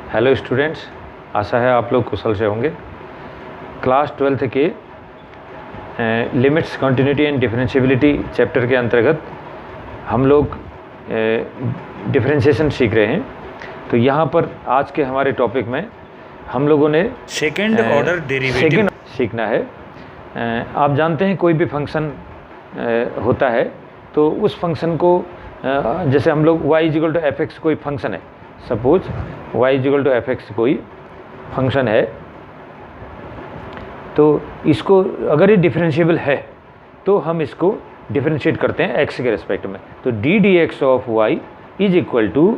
Hello students, आशा है आप लोग कुशल से होंगे। क्लास 12th के limits, continuity and differentiability chapter के अंतर्गत हम लोग डिफरेंशिएशन सीख रहे हैं। तो यहाँ पर आज के हमारे टॉपिक में हम लोगों ने सेकेंड ऑर्डर डेरिवेटिव सीखना है। आप जानते हैं कोई भी फंक्शन होता है तो उस फंक्शन को जैसे हम लोग y equal to F X कोई फंक्शन है, suppose y equal to F X कोई फंक्शन है, तो इसको अगर ये डिफरेंशिएबल है तो हम इसको डिफरेंशिएट करते हैं x के रिस्पेक्ट में। तो D D x of y is equal to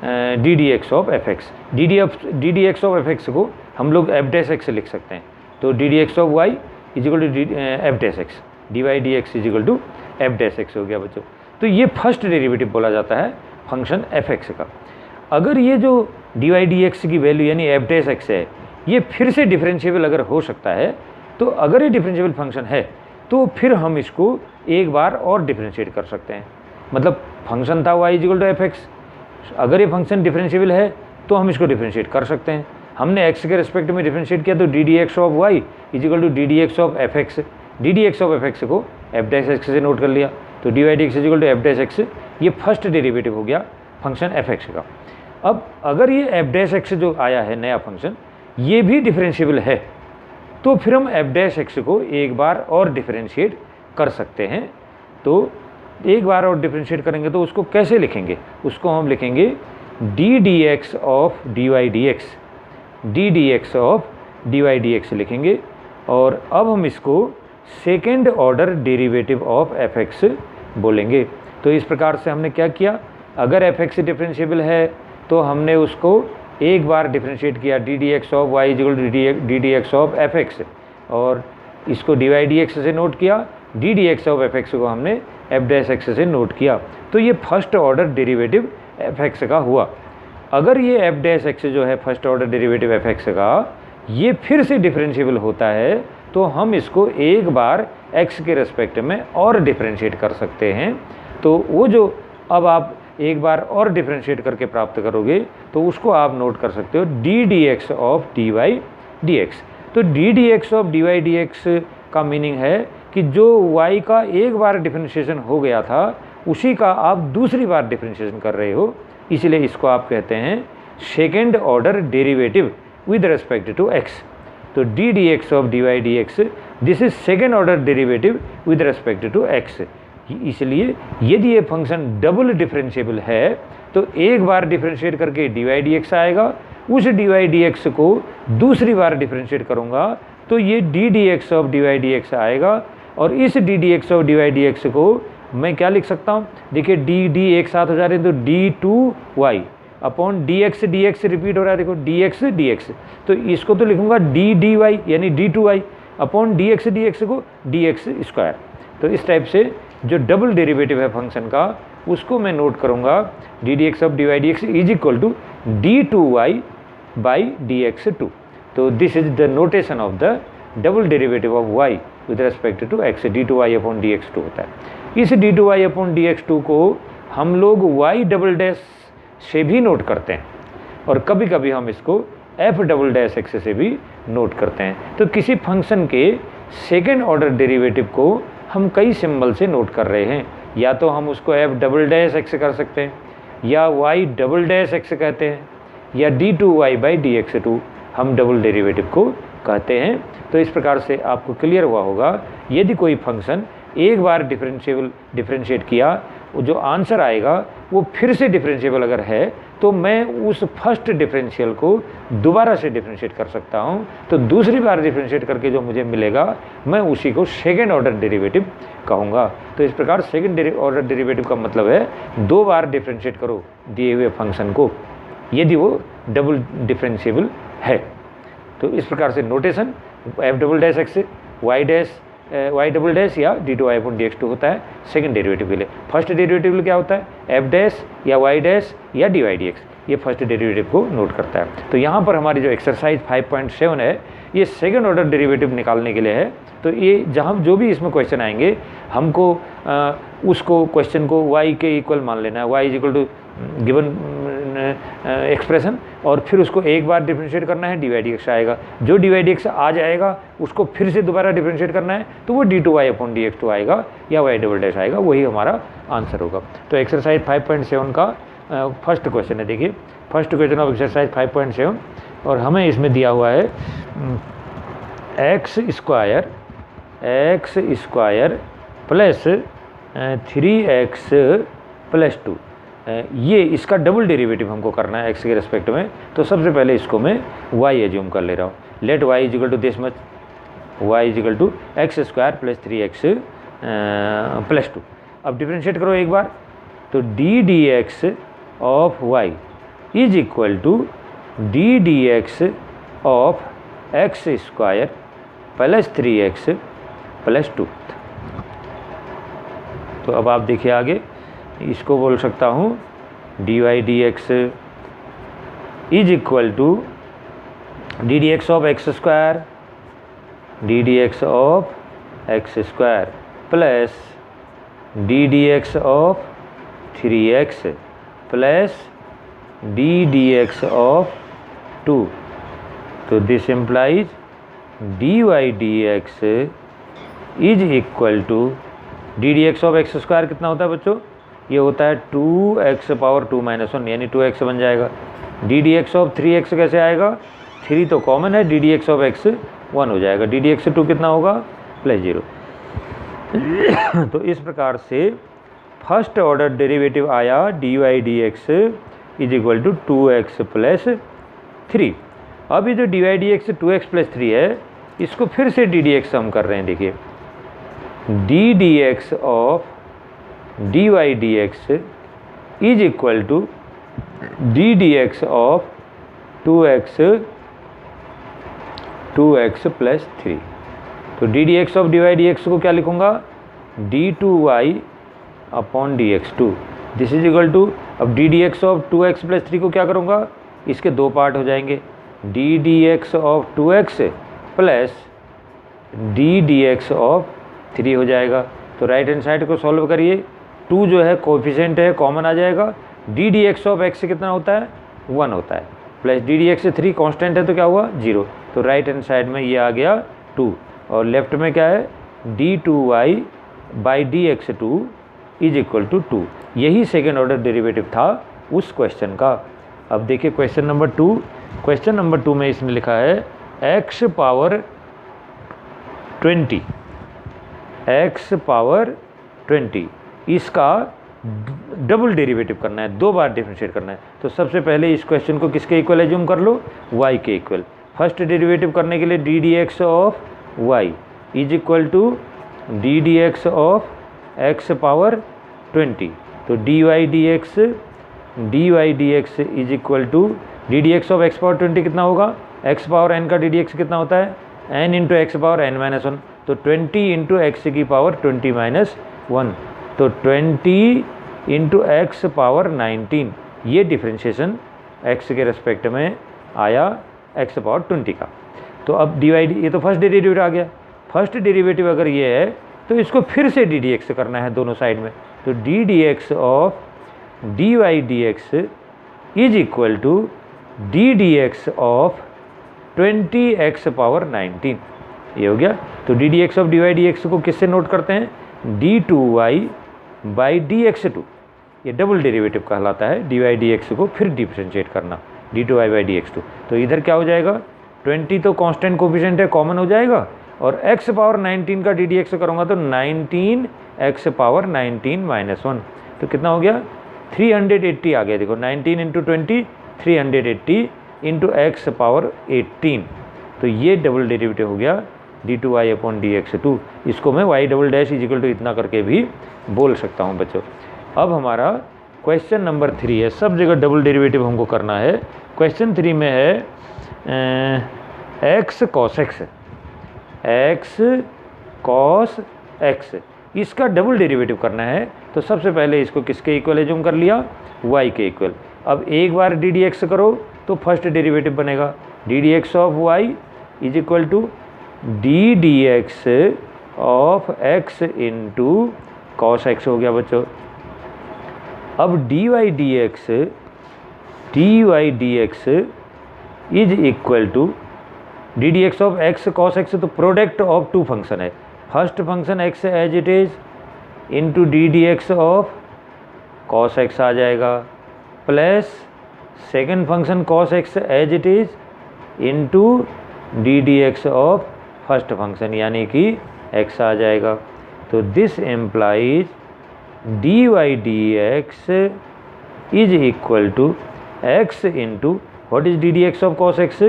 D D x of F X. D D x of F x को हम लोग एफ डैश एक्स लिख सकते हैं। तो D D x of y is equal to F dash X, D Y D x is equal to F dash X हो गया बच्चों। तो ये फर्स्ट डेरिवेटिव बोला जाता है फंक्शन एफ एक्स का। अगर ये जो डी वाई डी एक्स की वैल्यू यानी एफ डैश एक्स है, ये फिर से डिफरेंशिएबल अगर हो सकता है, तो अगर ये डिफरेंशिएबल फंक्शन है तो फिर हम इसको एक बार और डिफरेंशिएट कर सकते हैं। मतलब फंक्शन था y equal to F X, अगर ये फंक्शन डिफरेंशिएबल है तो हम इसको डिफरेंशिएट कर सकते हैं। हमने x के रिस्पेक्ट में डिफरेंशिएट किया तो D D x of y is equal to D D x of F X. D D x of F x को एफ डैश एक्स से नोट कर लिया, तो D Y D x is equal to F dash X. ये first derivative हो गया function F x का। अब अगर ये एफ डैश एक्स जो आया है नया फंक्शन, ये भी डिफरेंशिएबल है, तो फिर हम एफ डैश एक्स को एक बार और डिफरेंशिएट कर सकते हैं। तो एक बार और डिफरेंशिएट करेंगे तो उसको कैसे लिखेंगे? उसको हम लिखेंगे D D x of D Y D x, D D x of D Y D X लिखेंगे। और अब हम इसको second order derivative of F X बोलेंगे। तो इस प्रकार से हमने क्या किया, अगर एफ एक्स डिफरेंशिएबल है तो हमने उसको एक बार डिफरेंशिएट किया d D x of y equal to D D x of F x, और इसको डी वाई डी एक्स से नोट किया, d D x of F x को हमने एफ डैश एक्स से नोट किया। तो ये first order derivative f x का हुआ। अगर ये एफ डैश एक्स जो है first order derivative f x का, ये फिर से डिफरेंशिएबल होता है तो हम इसको एक बार x के रेस्पेक्ट में और डिफरेंशिएट कर सकते हैं। तो वो जो अब आप एक बार और डिफरेंशिएट करके प्राप्त करोगे तो उसको आप नोट कर सकते हो D D x of D Y D x. तो D D x of D Y D x का मीनिंग है कि जो y का एक बार डिफरेंशिएशन हो गया था उसी का आप दूसरी बार डिफरेंशिएशन कर रहे हो, इसलिए इसको आप कहते हैं second order derivative with respect to x। तो D D x of D Y D x, this is second order derivative with respect to x। इसलिए यदि ये फंक्शन डबल डिफरेंशिएबल है तो एक बार डिफरेंशिएट करके डी वाई डी एक्स आएगा, उस डी वाई डी एक्स को दूसरी बार डिफरेंशिएट करूँगा तो ये d D x of D Y D x आएगा। और इस d D x of D Y D x को मैं क्या लिख सकता हूँ? देखिए डी डी एक साथ हो जा रहे हैं, तो d two Y upon D x repeat हो रहा है, देखो डी एक्स, तो इसको तो लिखूंगा डी डी वाई यानी d two Y upon D x को डी एक्स स्क्वायर। तो इस टाइप से जो डबल डेरिवेटिव है फंक्शन का उसको मैं नोट करूंगा D D x of D Y D x is equal to D two Y by D x two. तो this is the notation of the double derivative of Y with respect to X, D two Y upon D x two होता है। इस D two Y upon D x two को हम लोग Y double dash से भी note करते हैं और कभी कभी हम इसको एफ डबल डैश एक्स से भी नोट करते हैं। तो किसी फंक्शन के सेकेंड ऑर्डर डेरिवेटिव को हम कई सिंबल से नोट कर रहे हैं, या तो हम उसको एफ डबल डैश एक्स कर सकते हैं, या वाई डबल डैश एक्स कहते हैं, या D two Y by D x two हम डबल डेरिवेटिव को कहते हैं। तो इस प्रकार से आपको क्लियर हुआ होगा, यदि कोई फंक्शन एक बार डिफरेंशिएट किया, जो आंसर आएगा वो फिर से डिफरेंशिएबल अगर है तो मैं उस फर्स्ट डिफरेंशियल को दोबारा से डिफरेंशिएट कर सकता हूँ। तो दूसरी बार डिफरेंशिएट करके जो मुझे मिलेगा मैं उसी को सेकेंड ऑर्डर डेरिवेटिव कहूँगा। तो इस प्रकार सेकेंड ऑर्डर डेरिवेटिव का मतलब है दो बार डिफरेंशिएट करो दिए हुए फंक्शन को यदि वो डबल डिफरेंशिएबल है। तो इस प्रकार से notation F double dash X Y double dash या D two Y upon D x two होता है सेकेंड डेरिवेटिव के लिए। फर्स्ट डेरिवेटिव के लिए क्या होता है? एफ डैश या वाई डैश या डी वाई डी एक्स, ये फर्स्ट डेरिवेटिव को नोट करता है। तो यहाँ पर हमारी जो एक्सरसाइज 5.7 है ये सेकेंड ऑर्डर डेरिवेटिव निकालने के लिए है। तो ये जहाँ जो भी इसमें क्वेश्चन आएंगे हमको उसको क्वेश्चन को y के इक्वल मान लेना है। y is equal to given expression, और फिर उसको एक बार डिफरेंशिएट करना है, डी वाई डी एक्स आएगा। जो डी वाई डी एक्स आ जाएगा उसको फिर से दोबारा डिफरेंशिएट करना है, तो वो d two Y upon D x two आएगा या वाई डबल डैश आएगा, वही हमारा आंसर होगा। तो एक्सरसाइज 5.7 का फर्स्ट क्वेश्चन है। देखिए फर्स्ट क्वेश्चन ऑफ एक्सरसाइज 5.7, और हमें इसमें दिया हुआ है x square plus 3x plus 2, ये इसका डबल डेरिवेटिव हमको करना है एक्स के रिस्पेक्ट में। तो सबसे पहले इसको मैं y एज्यूम कर ले रहा हूँ। Let y is equal to this much, y is equal to x square plus 3x plus 2। अब डिफ्रेंशिएट करो एक बार, तो D D x of y is equal to D D x of x square plus 3x plus 2। तो अब आप देखिए आगे, इसको बोल सकता हूँ d Y D x is equal to D D x of x square, d D x of x square plus D D x of 3x plus D D x of 2। तो this implies d Y D x is equal to D D x of x square कितना होता है बच्चों, ये होता है 2x power 2 minus 1, यानी 2x बन जाएगा। D D x of 3x कैसे आएगा, 3 तो कॉमन है, D D x of x 1 हो जाएगा, डी डी एक्स 2 कितना होगा प्लस 0। तो इस प्रकार से फर्स्ट ऑर्डर डेरिवेटिव आया d Y D x is equal to 2x plus 3। अब ये जो d Y D x 2x plus 3 है, इसको फिर से डी डी एक्स हम कर रहे हैं। देखिए D D x of D Y D x is equal to D D x of 2x plus 3। तो D D x of D Y D x को क्या लिखूँगा, D two Y upon D x two, this is equal to, अब D D x of 2x plus 3 को क्या करूँगा, इसके दो पार्ट हो जाएंगे, D D x of 2x plus D D x of 3 हो जाएगा। तो राइट हैंड साइड को सॉल्व करिए, 2 जो है कोफिशिएंट है, कॉमन आ जाएगा, d D x of x कितना होता है 1 होता है, plus D D x 3 constant है तो क्या हुआ 0। तो राइट हैंड साइड में ये आ गया 2, और लेफ्ट में क्या है d two Y by D x 2 is equal to 2। यही सेकेंड ऑर्डर डेरिवेटिव था उस क्वेश्चन का। अब देखिए क्वेश्चन नंबर 2, क्वेश्चन नंबर 2 में इसने लिखा है x पावर 20, x पावर 20, इसका डबल डेरिवेटिव करना है, 2 बार डिफरेंशिएट करना है। तो सबसे पहले इस क्वेश्चन को किसके इक्वल एज्यूम कर लो, y के इक्वल। फर्स्ट डेरिवेटिव करने के लिए d D x of y is equal to D D x of x power 20। तो D Y D x is equal to D D x of x power 20 कितना होगा, x power n का D D x कितना होता है n into x power n minus 1, तो 20 into x की power 20 minus 1, तो 20 इंटू एक्स पावर 19। ये डिफ्रेंशिएशन x के रेस्पेक्ट में आया x पावर 20 का। तो अब डी वाई डी, ये तो फर्स्ट डेरिवेटिव आ गया, फर्स्ट डेरिवेटिव अगर ये है तो इसको फिर से डी डी एक्स करना है दोनों साइड में। तो D D x of D Y D x is equal to D D x of 20x power 19, ये हो गया। तो D D x of D Y D x को किससे नोट करते हैं, d two Y by D x 2, ये double derivative कहलाता है। डी वाई डी एक्स को फिर डिफरेंशिएट करना, d two Y by D x 2। तो इधर क्या हो जाएगा, 20 तो कांस्टेंट कोफिशिएंट है, कॉमन हो जाएगा, और x पावर 19 का डी डी एक्स करूँगा तो 19x पावर 19 माइनस 1, तो कितना हो गया 380 आ गया। देखो 19 इंटू 20 380 इंटू एक्स पावर 18, तो ये डबल डेरिवेटिव हो गया d two Y upon D x 2। इसको मैं y double dash is equal to इतना करके भी बोल सकता हूँ बच्चों। अब हमारा क्वेश्चन नंबर 3 है, सब जगह डबल डेरिवेटिव हमको करना है। क्वेश्चन 3 में है एक्स कॉस एक्स, इसका डबल डेरिवेटिव करना है। तो सबसे पहले इसको किसके इक्वल एज्यूम कर लिया, y के इक्वल। अब एक बार डी डी एक्स करो तो फर्स्ट डेरिवेटिव बनेगा D D x of Y is equal to D D x of x into cos X हो गया बच्चों। अब D Y D x D Y D x is equal to D D x of X cos X, तो product of two function है। First function x as it is into D D x of cos x आ जाएगा, plus second function cos x as it is into D D x of first function यानी कि x आ जाएगा। तो this implies d Y D x is equal to x into what is d D x of cos x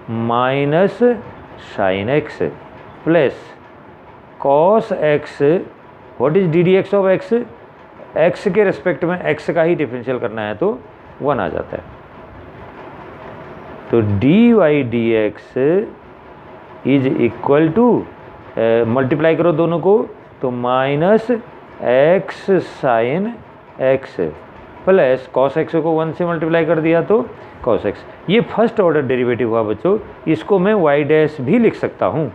minus sine x plus cos x what is d D x of x, x के respect में x का ही differential करना है तो 1 आ जाता है। तो D Y D x is equal to multiply करो दोनों को तो minus x sine x plus cos x को 1 से मल्टीप्लाई कर दिया तो कॉस एक्स। ये फर्स्ट ऑर्डर डेरिवेटिव हुआ बच्चों, इसको मैं वाई डैश भी लिख सकता हूँ।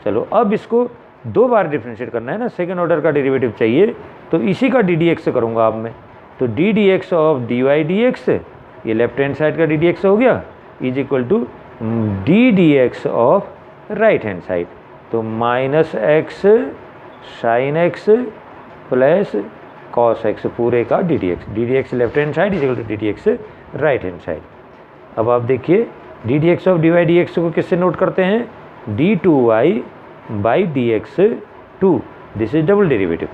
चलो अब इसको 2 बार डिफ्रेंशिएट करना है ना, सेकेंड ऑर्डर का डेरिवेटिव चाहिए तो इसी का डी डी एक्स करूँगा अब मैं। तो D D x of D Y D X, ये लेफ्ट हैंड साइड का डी डी एक्स हो गया, is equal to D D x of right hand side, तो minus x sine x plus cos X पूरे का D D X left hand side is equal to D D X right hand side. अब आप देखिए D D x of D Y D x को किससे note करते हैं, d two Y by D x two, this is double derivative.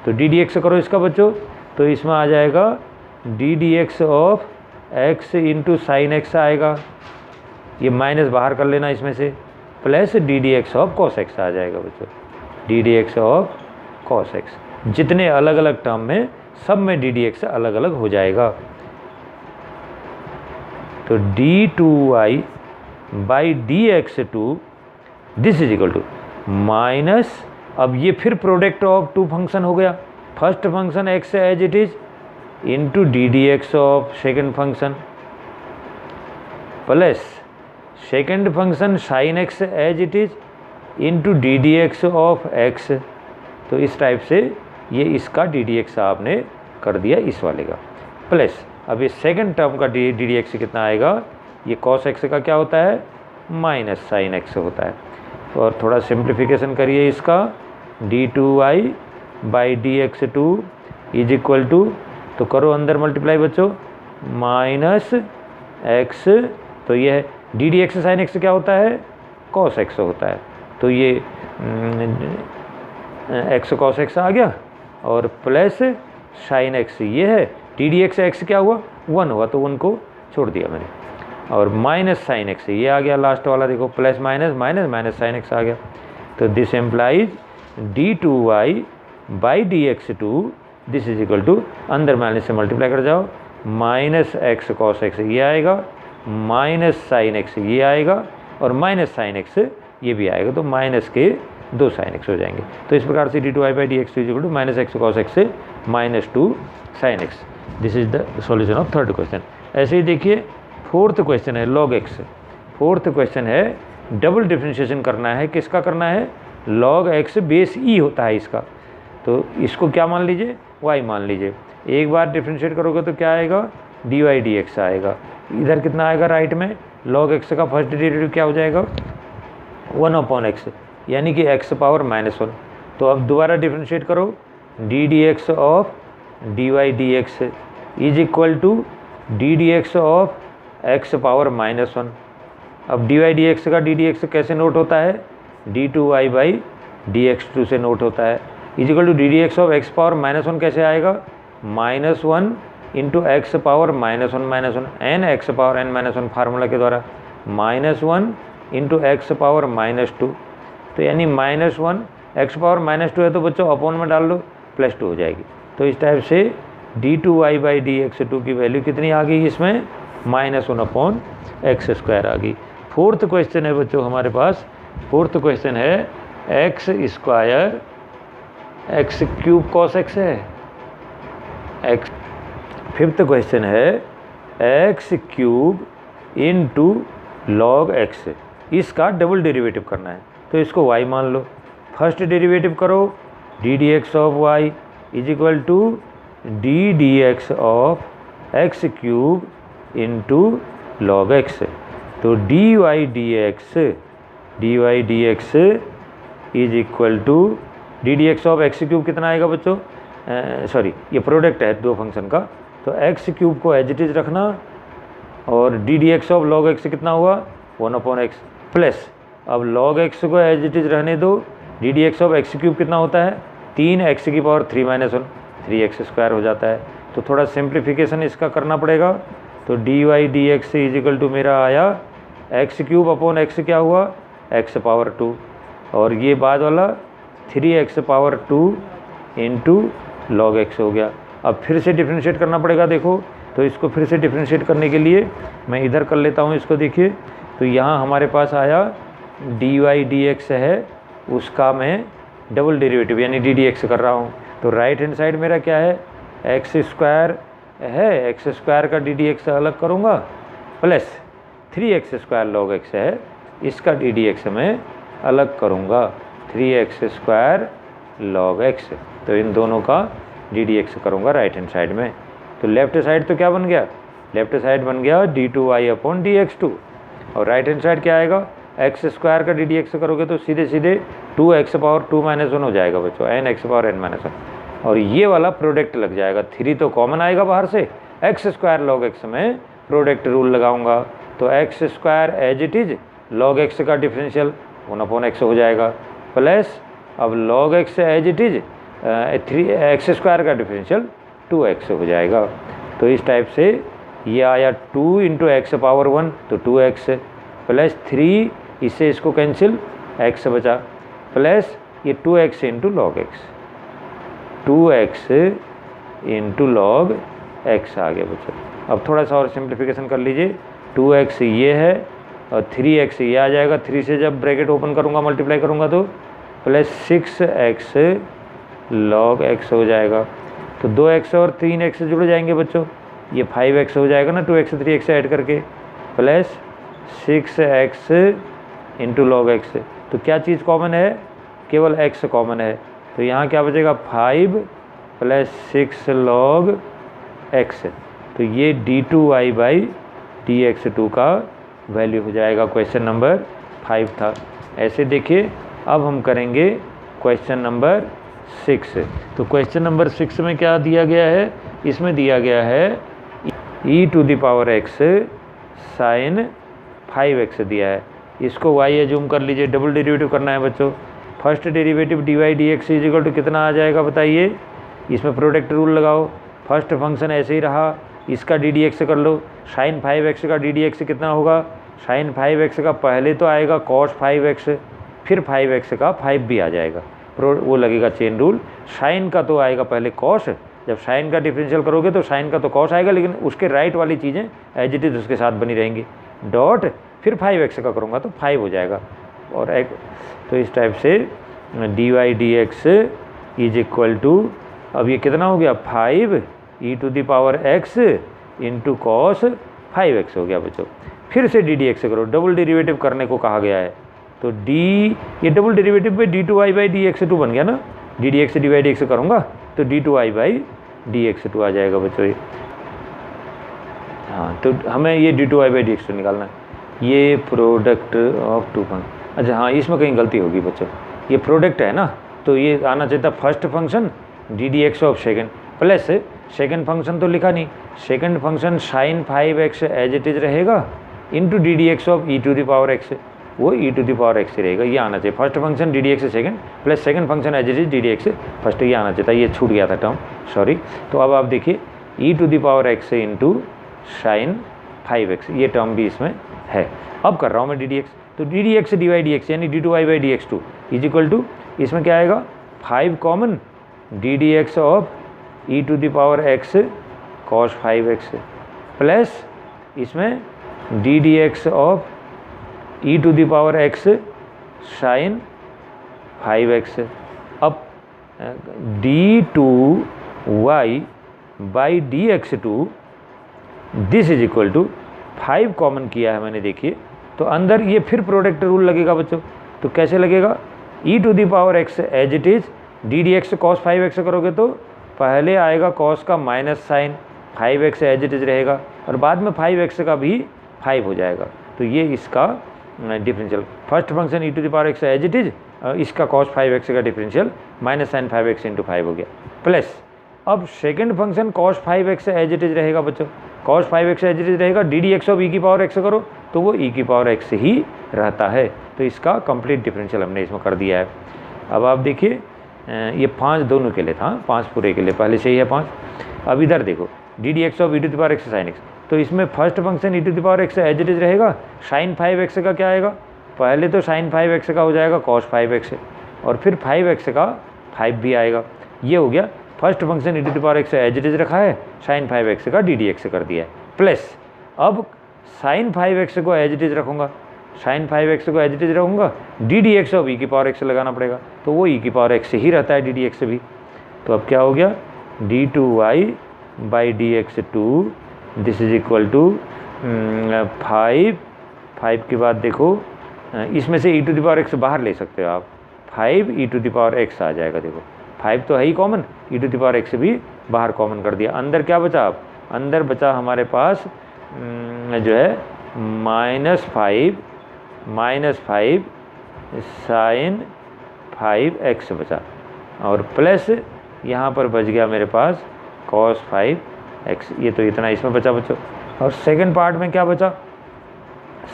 तो D D x करो इसका बच्चों, तो इसमें आ जाएगा d D x of x into sine x आएगा, ये माइनस बाहर कर लेना इसमें से, plus D D x of cos x आ जाएगा बच्चों, d D x of cos x. जितने अलग अलग टर्म में सब में डी डी एक्स अलग अलग हो जाएगा। तो d two Y by D x two this is equal to minus, अब ये फिर प्रोडक्ट ऑफ टू फंक्शन हो गया, first function x as it is into D D x of second function plus second function sine x as it is into D D x of x. तो इस type से ये इसका d D x आपने कर दिया इस वाले का, प्लस अब ये सेकेंड टर्म का डी डी एक्स कितना आएगा, ये कॉस एक्स का क्या होता है माइनस साइन एक्स होता है। और थोड़ा सिंप्लीफिकेशन करिए इसका, d two Y by D x two is equal to, तो करो अंदर मल्टीप्लाई बच्चों, माइनस एक्स, तो ये है D D x sine x क्या होता है कॉस एक्स होता है, तो ये एक्स कॉस एक्स आ गया और प्लस साइन एक्स ये है, डी डी एक्स एक्स क्या हुआ 1 हुआ तो 1 को छोड़ दिया मैंने, और माइनस साइन एक्स ये आ गया लास्ट वाला, देखो plus minus minus minus sine x आ गया। तो this implies d two Y by D x two this is equal to, अंदर माइनस से मल्टीप्लाई कर जाओ, माइनस एक्स कॉस एक्स ये आएगा, माइनस साइन एक्स ये आएगा और माइनस साइन एक्स ये भी आएगा, तो माइनस के 2 साइन एक्स हो जाएंगे। तो इस प्रकार से d two Y by D x two is equal to minus x cos x से minus 2 sine x. This is the solution of third question. ऐसे ही देखिए फोर्थ क्वेश्चन है लॉग एक्स, फोर्थ क्वेश्चन है डबल डिफ्रेंशिएशन करना है, किसका करना है लॉग एक्स बेस ई होता है इसका, तो इसको क्या मान लीजिए वाई मान लीजिए, एक बार डिफ्रेंशिएट करोगे तो क्या आएगा डी वाई डी एक्स आएगा, इधर कितना आएगा राइट में लॉग एक्स का फर्स्ट डेरिवेटिव क्या हो जाएगा 1 अपॉन एक्स, यानी कि एक्स पावर -1। तो अब दोबारा डिफ्रेंशिएट करो, d D x of D Y D x is equal to D D x of x power -1। अब डी वाई डी एक्स का डी डी एक्स कैसे नोट होता है, d two Y by D x two से note होता है, is equal to D D x of x power -1 कैसे आएगा -1 into x power -1 n x power n-1 formula के द्वारा, -1 इंटू एक्स पावर -2, तो यानी -1 एक्स पावर -2 है तो बच्चों अपॉन में डाल लो +2 हो जाएगी। तो इस टाइप से d two Y by D x two की वैल्यू कितनी आ गई इसमें -1 अपॉन एक्स स्क्वायर आ गई। फोर्थ क्वेश्चन है बच्चों हमारे पास, फोर्थ क्वेश्चन है x square x cube cos x है एक्स। फिफ्थ क्वेश्चन है x cube into log x, इसका डबल डेरिवेटिव करना है, तो इसको y मान लो, फर्स्ट डेरिवेटिव करो d D x of Y is equal to D D x of x cube into log x. तो D Y D x is equal to D D x of x cube कितना आएगा बच्चों, sorry ये product है दो function का, तो x cube को एज इट इज रखना और D D x of log x कितना हुआ 1/x प्लस, अब लॉग एक्स को एज इट इज रहने दो, D D x of x cube कितना होता है 3x की पावर 3 - 1 3x स्क्वायर हो जाता है। तो थोड़ा सिंप्लीफिकेशन इसका करना पड़ेगा। तो D Y D x is equal to मेरा आया एक्स क्यूब अपॉन एक्स क्या हुआ x पावर 2 और ये बाद वाला 3x power 2 into log x हो गया। अब फिर से डिफ्रेंशिएट करना पड़ेगा। देखो तो इसको फिर से डिफ्रेंशिएट करने के लिए मैं इधर कर लेता हूँ इसको। देखिए तो यहाँ हमारे पास आया डी वाई डी एक्स है, उसका मैं डबल डेरिवेटिव यानी डी डी एक्स कर रहा हूँ। तो राइट हैंड साइड मेरा क्या है एक्स स्क्वायर है, एक्स स्क्वायर का डी डी एक्स अलग करूँगा plus 3x square log x है, इसका डी डी एक्स मैं अलग करूँगा 3x स्क्वायर लॉग एक्स। तो इन दोनों का डी डी एक्स करूँगा राइट हैंड साइड में। तो लेफ्ट साइड तो क्या बन गया, लेफ्ट साइड बन गया d2y अपॉन dx2 और राइट हैंड साइड क्या आएगा एक्स स्क्वायर का डी डी एक्स करोगे तो सीधे सीधे 2x पावर 2 - 1 हो जाएगा बच्चों, nx पावर n - 1 और ये वाला प्रोडक्ट लग जाएगा। 3 तो कॉमन आएगा बाहर से, एक्स स्क्वायर लॉग एक्स में प्रोडक्ट रूल लगाऊंगा तो x square as it is log x का डिफरेंशियल 1/x हो जाएगा प्लस अब log x as it is 3x square का डिफरेंशियल 2x हो जाएगा। तो इस टाइप से ये आया 2 इंटू एक्स पावर 1 तो 2x प्लस 3 इससे इसको कैंसिल x बचा प्लस ये 2x into log x, 2x into log x आ गया बच्चों। अब थोड़ा सा और सिंप्लीफिकेशन कर लीजिए, 2x ये है और 3x ये आ जाएगा, 3 से जब ब्रैकेट ओपन करूँगा मल्टीप्लाई करूँगा तो प्लस 6x लॉग x हो जाएगा। तो 2x और 3x जुड़ जाएंगे बच्चों, ये 5x हो जाएगा ना 2x 3x ऐड करके plus 6x into log x. तो क्या चीज़ कॉमन है, केवल x कॉमन है तो यहाँ क्या बचेगा 5 प्लस 6 लॉग x। तो ये d2y बाई dx2 का वैल्यू हो जाएगा। क्वेश्चन नंबर 5 था। ऐसे देखिए अब हम करेंगे क्वेश्चन नंबर 6। तो क्वेश्चन नंबर 6 में क्या दिया गया है, इसमें दिया गया है e⁻x साइन 5x दिया है, इसको y एज्यूम कर लीजिए, डबल डेरिवेटिव करना है बच्चों। First derivative d Y D x is equal to कितना आ जाएगा बताइए, इसमें प्रोडक्ट रूल लगाओ, फर्स्ट फंक्शन ऐसे ही रहा, इसका डी डी एक्स कर लो, साइन 5x का डी डी एक्स कितना होगा, साइन 5x का पहले तो आएगा कॉस 5x फिर 5x का 5 भी आ जाएगा, वो लगेगा चेन रूल। साइन का तो आएगा पहले कॉस, जब साइन का डिफरेंशियल करोगे तो साइन का तो कॉस आएगा लेकिन उसके राइट वाली चीज़ें एज इट इज उसके साथ बनी रहेंगी, डॉट फिर 5x का करूँगा तो 5 हो जाएगा और एक। तो इस टाइप से d Y D x is equal to, अब ये कितना हो गया 5e⁻x इंटू कॉस 5x हो गया बच्चों। फिर से डी डी एक्स करो, डबल डेरिवेटिव करने को कहा गया है तो ये डबल डेरिवेटिव पे d2y बाई dx2 बन गया ना, d D x D Y D x करूँगा तो d2y बाई dx2 आ जाएगा बच्चों ये। हाँ तो हमें ये d2y बाई dx2 निकालना है, ये प्रोडक्ट ऑफ 2 फंक्शन। अच्छा हाँ इसमें कहीं गलती होगी बच्चों, ये प्रोडक्ट है ना तो ये आना चाहिए था first function d D x of second plus second function तो लिखा नहीं, second function sine 5x as it is रहेगा into D D x of e⁻x, वो e⁻x रहेगा, ये आना चाहिए। First function d D x second plus second function as it is d D x first, ये आना चाहिए था, ये छूट गया था टर्म, सॉरी। तो अब आप देखिए e⁻x इंटू साइन 5x ये टर्म भी इसमें है। अब कर रहा हूँ मैं डी डी एक्स, तो D D x D Y D x यानी d2y by dx2 is equal to, इसमें क्या आएगा 5 common d D x of e⁻x cos 5x plus इसमें d D x of e⁻x sine 5x। अब d2y by dx2 this is equal to 5 common किया है मैंने, देखिए तो अंदर ये फिर प्रोडक्ट रूल लगेगा बच्चों। तो कैसे लगेगा, e⁻x as it is d D x cos 5x करोगे तो पहले आएगा कॉस का minus sine 5x as it is रहेगा और बाद में 5x का भी 5 हो जाएगा। तो ये इसका differential. First function e⁻x as it is, इसका cos 5x का डिफरेंशियल -sin 5x × 5 हो गया, प्लस अब second function cos 5x as it is रहेगा बच्चों, cos 5x as it is रहेगा, ddx ऑफ e⁻x करो तो वो e⁻x ही रहता है। तो इसका कंप्लीट डिफरेंशियल हमने इसमें कर दिया है। अब आप देखिए ये 5 दोनों के लिए था, 5 पूरे के लिए पहले से ही है 5। अब इधर देखो ddx of e⁻x sin x, तो इसमें first function e⁻x as it is रहेगा, sin 5x का क्या आएगा, पहले तो sin 5x का हो जाएगा cos 5x और फिर 5x का 5 भी आएगा। ये हो गया first function e⁻x as it is रखा है, sin 5x का ddx कर दिया है, प्लस अब sin 5x को एज इट इज़ रखूँगा, sin 5x को एज इट इज़ रखूँगा, ddx ऑफ e⁻x लगाना पड़ेगा, तो वो e⁻x ही रहता है ddx से भी। तो अब क्या हो गया d2y/dx2 this is equal to 5 के बाद देखो इसमें से e⁻x बाहर ले सकते हो आप, 5e⁻x आ जाएगा। देखो 5 तो है ही कॉमन, e⁻x भी बाहर कॉमन कर दिया। अंदर क्या बचा, अब अंदर बचा हमारे पास जो है -5 sin 5x बचा और प्लस यहाँ पर बच गया मेरे पास cos 5x। ये तो इतना इसमें बचा बच्चों। और सेकंड पार्ट में क्या बचा,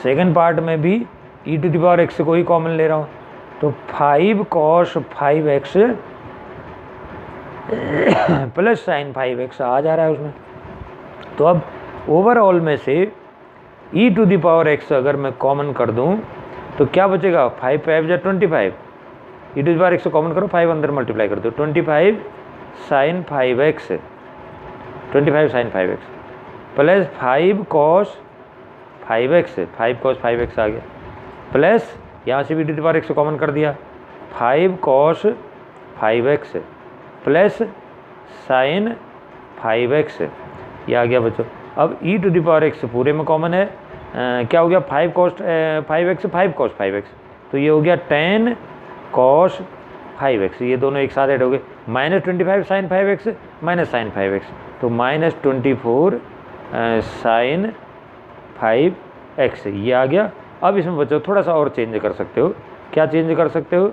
सेकंड पार्ट में भी e⁻x को ही कॉमन ले रहा हूँ, तो 5 cos 5x plus sin 5x आ जा रहा है उसमें। तो अब ओवरऑल में से e⁻x अगर मैं कॉमन कर दूं तो क्या बचेगा, 5 5 जा 25, e⁻x को कॉमन करो, 5 अंदर मल्टीप्लाई कर दो, 25 sin 5x, 25 sin 5x plus 5 cos 5x, 5 cos 5x आ गया, प्लस यहाँ से भी e⁻x को कॉमन कर दिया, 5 cos 5x plus sin 5x, ये आ गया बच्चों। अब e⁻x पूरे में कॉमन है, क्या हो गया 5 cos 5x 5 cos 5x, तो ये हो गया 10 cos 5x, ये दोनों एक साथ ऐड हो गए, -25 sin 5x -sin 5x, तो -24 sin 5x ये आ गया। अब इसमें बच्चों थोड़ा सा और चेंज कर सकते हो, क्या चेंज कर सकते हो,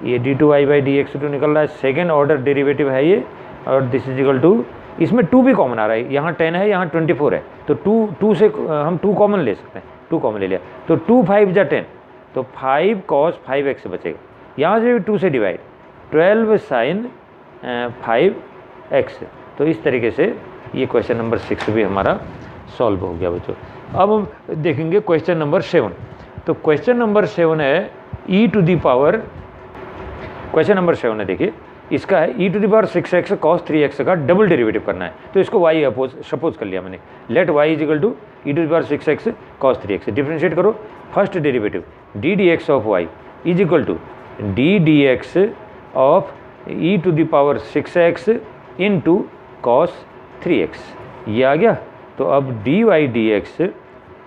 ये d2y/dx2 निकल रहा है, सेकेंड ऑर्डर डेरिवेटिव है ये, और दिस इज इक्वल टू, इसमें 2 भी कॉमन आ रहा है, यहाँ 10 है यहाँ 24 है, तो 2 से हम 2 कॉमन ले सकते हैं, 2 कॉमन ले लिया, तो 2 5 जा 10, तो 5 cos 5x बचेगा, यहाँ से भी 2 से डिवाइड, 12 sin 5x। तो इस तरीके से ये क्वेश्चन नंबर 6 भी हमारा सॉल्व हो गया बच्चों। अब हम देखेंगे क्वेश्चन नंबर 7। तो क्वेश्चन नंबर 7 है क्वेश्चन नंबर 7 है, देखिए इसका है e⁻6x cos 3x का डबल डेरिवेटिव करना है। तो इसको y सपोज कर लिया मैंने, let y is equal to e⁻6x cos 3x, differentiate करो, first derivative ddx of y is equal to ddx of e⁻6x into cos 3x, ये आ गया। तो अब dy/dx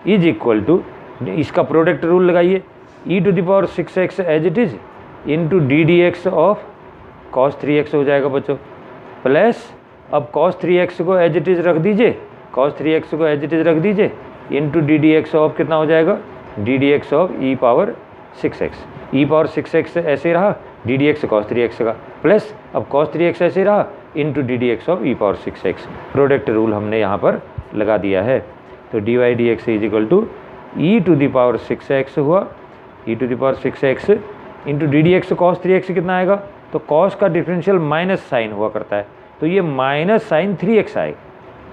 इज इक्वल टू, इसका प्रोडक्ट रूल लगाइए, e⁻6x as it is into ddx of cos 3x हो जाएगा बच्चों, प्लस अब cos 3x को एज इट इज़ रख दीजिए, cos 3x को एज इट इज़ रख दीजिए इंटू ddx ऑफ कितना हो जाएगा, ddx ऑफ e⁻6x, e⁻6x ऐसे रहा, ddx cos 3x का, प्लस अब cos 3x ऐसे रहा into ddx of e⁻6x, product rule हमने यहाँ पर लगा दिया है। तो dy/dx is equal to e⁻6x हुआ, e⁻6x into ddx cos 3x कितना आएगा, तो cos का डिफरेंशियल माइनस साइन हुआ करता है, तो ये -sin 3x आएगा,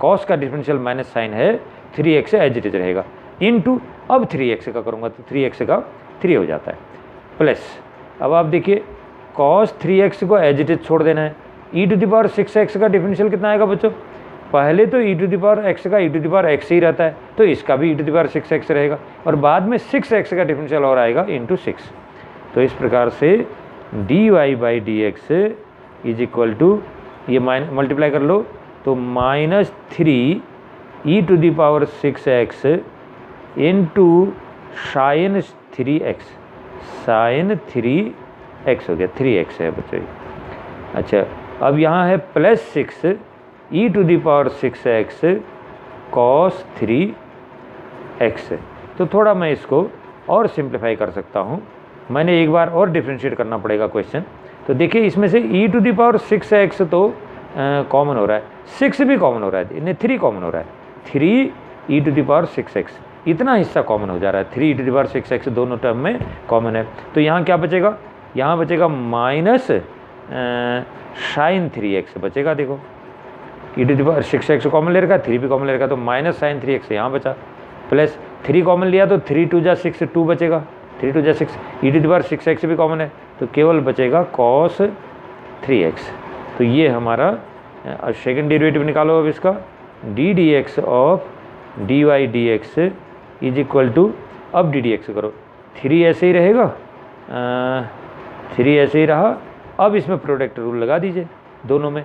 cos का डिफरेंशियल माइनस साइन है, 3x एज इट इज रहेगा, इंटू अब 3x का करूँगा तो 3x का 3 हो जाता है, प्लस अब आप देखिए cos 3x को एज इट इज छोड़ देना है, e⁻6x का डिफरेंशियल कितना आएगा बच्चों, पहले तो e⁻x का e⁻x ही रहता है, तो इसका भी e⁻6x रहेगा, और बाद में 6x का डिफरेंशियल और आएगा इंटू 6। तो इस प्रकार से dy/dx इज इक्वल टू, ये मल्टीप्लाई कर लो तो -3 e⁻6x into sin 3x, sin 3x हो गया, 3x है बच्चों। अच्छा अब यहाँ है +6 e to the power 6x cos 3x। तो थोड़ा मैं इसको और सिंप्लीफाई कर सकता हूँ, मैंने एक बार और डिफ्रेंशिएट करना पड़ेगा क्वेश्चन। तो देखिए इसमें से ई टू दी पावर 6x तो कॉमन हो रहा है, 6 भी कॉमन हो रहा है, इन्हें 3 कॉमन हो रहा है, 3 e to the power 6x, इतना हिस्सा कॉमन हो जा रहा है, 3 e to the power 6x दोनों टर्म में कॉमन है। तो यहाँ क्या बचेगा, यहाँ बचेगा माइनस साइन 3x बचेगा। देखो e to the power 6x common ले रखा है, 3 भी कॉमन ले रखा है, तो माइनस साइन 3x यहाँ बचा, प्लस 3 कॉमन लिया तो 3 2 जा 6 2 बचेगा, 3 2 जा 6, e to the power 6x भी कॉमन है, तो केवल बचेगा cos 3x। तो ये हमारा सेकेंड डेरिवेटिव निकालो अब इसका, d D x of D Y D x is equal to, अब डी डी एक्स करो, 3 ऐसे ही रहेगा, 3 ऐसे ही रहा, अब इसमें प्रोडक्ट रूल लगा दीजिए दोनों में।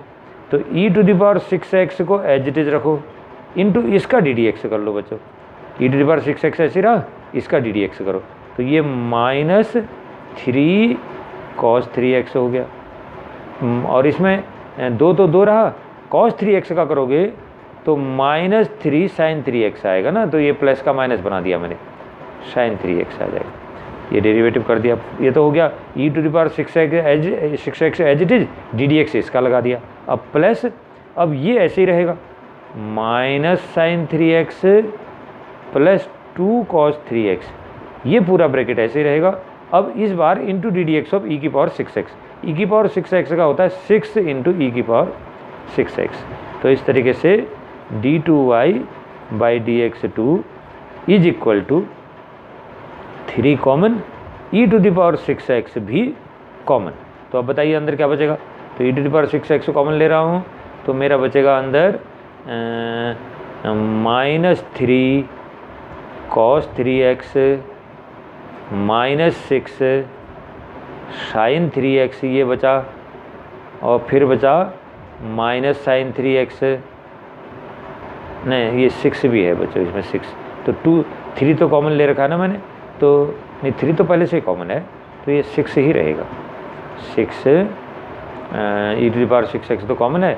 तो e to the power 6x को एज इट इज रखो, इनटू इसका डी डी एक्स कर लो बच्चों, ई टू दी पावर 6x ऐसे रहा, इसका डी डी एक्स करो, तो ये माइनस 3 cos 3x हो गया, और इसमें 2 तो 2 रहा, cos 3x का करोगे तो माइनस 3 sin 3x आएगा ना, तो ये प्लस का माइनस बना दिया मैंने, sin 3x आ जाएगा, ये डेरिवेटिव कर दिया। ये तो हो गया e to the power 6x as it is, d D x इसका लगा दिया, अब प्लस, अब ये ऐसे ही रहेगा, minus sign 3x plus 2 cos 3x, ये पूरा ब्रैकेट ऐसे ही रहेगा। अब इस बार into D D x of e की पावर 6x, ई की पावर 6x का होता है 6 इंटू ई की पावर 6x। तो इस तरीके से d2y by D x 2 is equal to 3 common, e to the power 6x भी कॉमन। तो अब बताइए अंदर क्या बचेगा, तो e to the power 6x common ले रहा हूँ, तो मेरा बचेगा अंदर minus 3 cos 3x minus 6 sign 3x ये बचा, और फिर बचा माइनस साइन 3x, नहीं ये 6 भी है बच्चों इसमें 6, तो 3 तो कॉमन ले रखा है ना मैंने, तो नहीं 3 तो पहले से ही कॉमन है, तो ये 6 ही रहेगा, 6 e to the power 6x तो कॉमन है,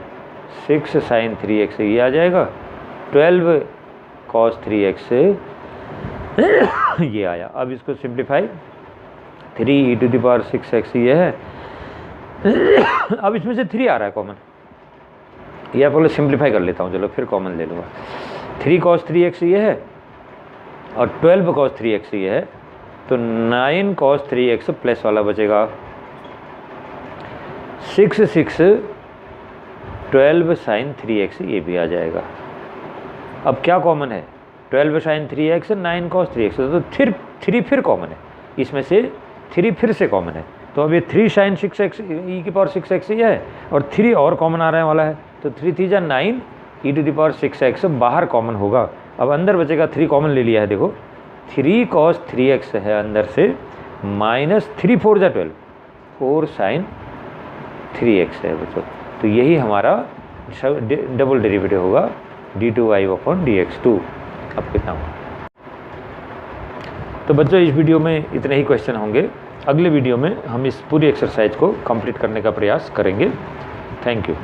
6 साइन 3x ये आ जाएगा, 12 cos 3x ये आया। अब इसको simplify, 3 e to the power 6x ये है, अब इसमें से 3 आ रहा है कॉमन, यह पहले सिंप्लीफाई कर लेता हूँ, चलो फिर कॉमन ले लूँगा, 3 cos 3x ये है और 12 cos 3x ये है, तो 9 cos 3x प्लस वाला बचेगा, 6 12 sin 3x ये भी आ जाएगा। अब क्या कॉमन है, 12 sin 3x 9 cos 3x, तो 3 फिर कॉमन है, इसमें से 3 फिर से कॉमन है, तो अब ये 3 sin 6x ई की पावर 6x ये है, और 3 और कॉमन आ रहा है वाला है, तो 3 3 जा 9 ई टू द पावर 6x बाहर कॉमन होगा। अब अंदर बचेगा 3 कॉमन ले लिया है, देखो 3 cos 3x है अंदर से, माइनस 3 4 जा 12, 4 sin 3x है बच्चों। तो यही हमारा डबल डेरिवेटिव होगा d2y अपॉन dx2। अब कितना होगा, तो बच्चों इस वीडियो में इतने ही क्वेश्चन होंगे, अगले वीडियो में हम इस पूरी एक्सरसाइज को कंप्लीट करने का प्रयास करेंगे। Thank you.